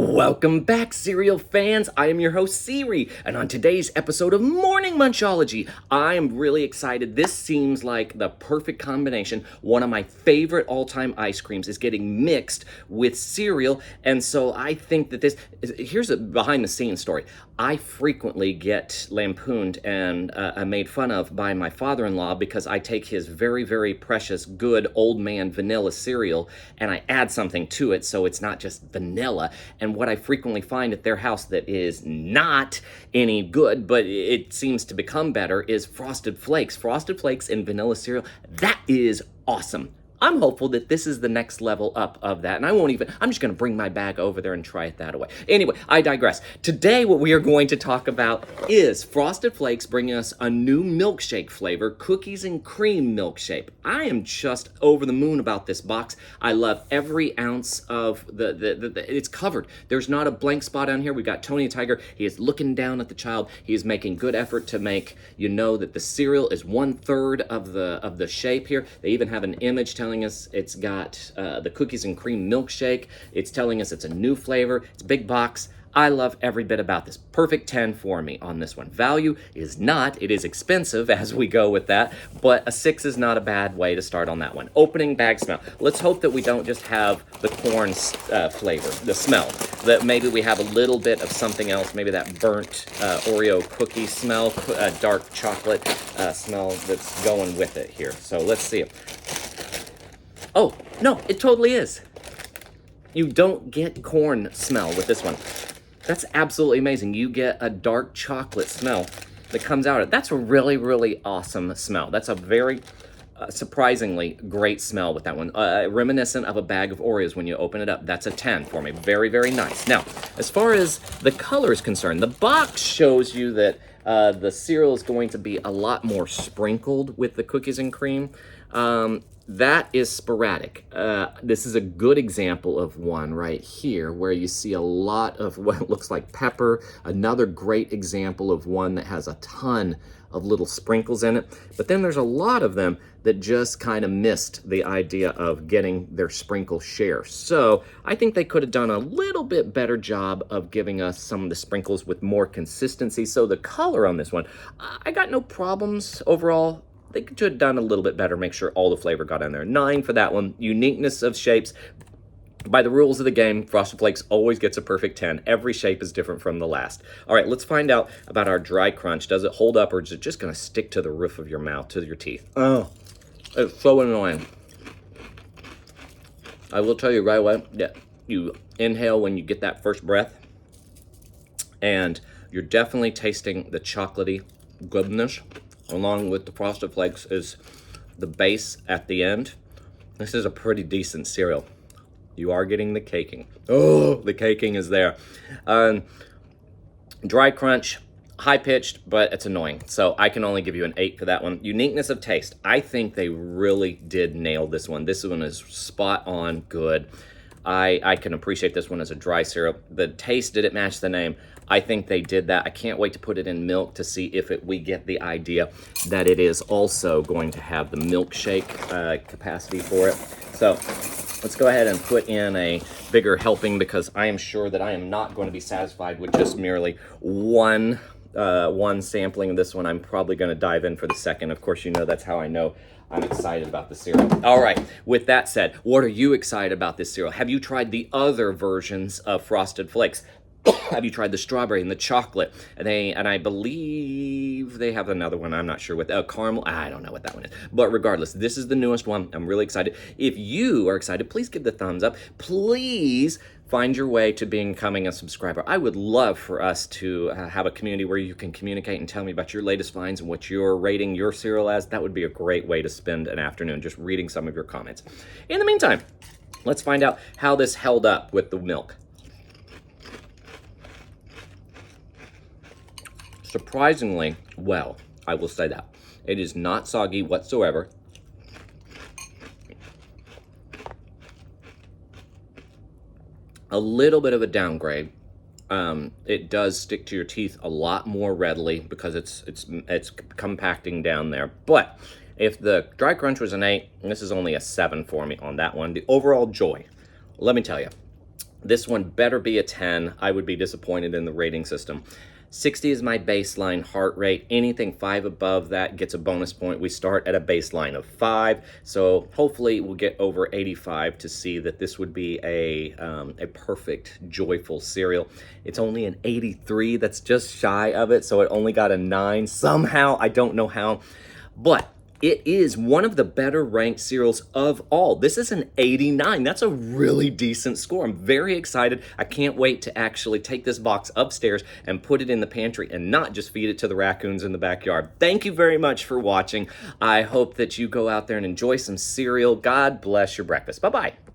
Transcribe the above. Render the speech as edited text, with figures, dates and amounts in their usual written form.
Welcome back, cereal fans. I am your host, Siri, and on today's episode of Morning Munchology, I am really excited. This seems like the perfect combination. One of my favorite all-time ice creams is getting mixed with cereal, and so I think that here's a behind-the-scenes story. I frequently get lampooned and made fun of by my father-in-law because I take his very, very precious, good old man vanilla cereal and I add something to it so it's not just vanilla. And what I frequently find at their house that is not any good, but it seems to become better, is Frosted Flakes. Frosted Flakes and vanilla cereal, that is awesome. I'm hopeful that this is the next level up of that, and I'm just going to bring my bag over there and try it that way. Anyway, I digress. Today, what we are going to talk about is Frosted Flakes bringing us a new milkshake flavor, cookies and cream milkshake. I am just over the moon about this box. I love every ounce of it's covered. There's not a blank spot on here. We've got Tony the Tiger. He is looking down at the child. He is making good effort to make you know that the cereal is 1/3 of the shape here. They even have an image telling us it's got the cookies and cream milkshake. It's telling us it's a new flavor. It's a big box. I love every bit about this. Perfect 10 for me on this one. Value is not. It is expensive as we go with that, but a 6 is not a bad way to start on that one. Opening bag smell. Let's hope that we don't just have the corn flavor, the smell. That maybe we have a little bit of something else, maybe that burnt Oreo cookie smell, dark chocolate smell that's going with it here. So let's see it. Oh, no, it totally is. You don't get corn smell with this one. That's absolutely amazing. You get a dark chocolate smell that comes out of it. That's a really, really awesome smell. That's a very surprisingly great smell with that one. Reminiscent of a bag of Oreos when you open it up. That's a 10 for me. Very, very nice. Now, as far as the color is concerned, the box shows you that the cereal is going to be a lot more sprinkled with the cookies and cream. That is sporadic. This is a good example of one right here where you see a lot of what looks like pepper. Another great example of one that has a ton of little sprinkles in it. But then there's a lot of them that just kind of missed the idea of getting their sprinkle share. So I think they could have done a little bit better job of giving us some of the sprinkles with more consistency. So the color on this one, I got no problems overall. They could have done a little bit better, make sure all the flavor got in there. 9 for that one. Uniqueness of shapes. By the rules of the game, Frosted Flakes always gets a perfect 10. Every shape is different from the last. All right, let's find out about our dry crunch. Does it hold up or is it just going to stick to the roof of your mouth, to your teeth? Oh, it's so annoying. I will tell you right away that you inhale when you get that first breath, and you're definitely tasting the chocolatey goodness. Along with the Frosted Flakes is the base at the end. This is a pretty decent cereal. You are getting the caking. Oh, the caking is there. Dry crunch, high-pitched, but it's annoying. So I can only give you an 8 for that one. Uniqueness of taste. I think they really did nail this one. This one is spot on good. I can appreciate this one as a dry cereal. The taste, did it match the name? I think they did that. I can't wait to put it in milk to see if we get the idea that it is also going to have the milkshake capacity for it. So let's go ahead and put in a bigger helping because I am sure that I am not going to be satisfied with just merely one sampling of this one. I'm probably going to dive in for the second. Of course, you know that's how I know I'm excited about the cereal. All right, with that said, what are you excited about this cereal? Have you tried the other versions of Frosted Flakes? Have you tried the strawberry and the chocolate? And I believe they have another one. I'm not sure what caramel. I don't know what that one is. But regardless, this is the newest one. I'm really excited. If you are excited, please give the thumbs up. Please find your way to becoming a subscriber. I would love for us to have a community where you can communicate and tell me about your latest finds and what you're rating your cereal as. That would be a great way to spend an afternoon, just reading some of your comments. In the meantime, let's find out how this held up with the milk. Surprisingly well, I will say that. It is not soggy whatsoever. A little bit of a downgrade. It does stick to your teeth a lot more readily because it's compacting down there. But if the dry crunch was an 8, this is only a 7 for me on that one. The overall joy, let me tell you, This one better be a 10. I would be disappointed in the rating system. 60 is my baseline heart rate. Anything 5 above that gets a bonus point. We start at a baseline of 5, so hopefully we'll get over 85 to see that this would be a perfect, joyful cereal. It's only an 83. That's just shy of it, so it only got a 9. Somehow, I don't know how, but it is one of the better ranked cereals of all. This is an 89. That's a really decent score. I'm very excited. I can't wait to actually take this box upstairs and put it in the pantry and not just feed it to the raccoons in the backyard. Thank you very much for watching. I hope that you go out there and enjoy some cereal. God bless your breakfast. Bye-bye.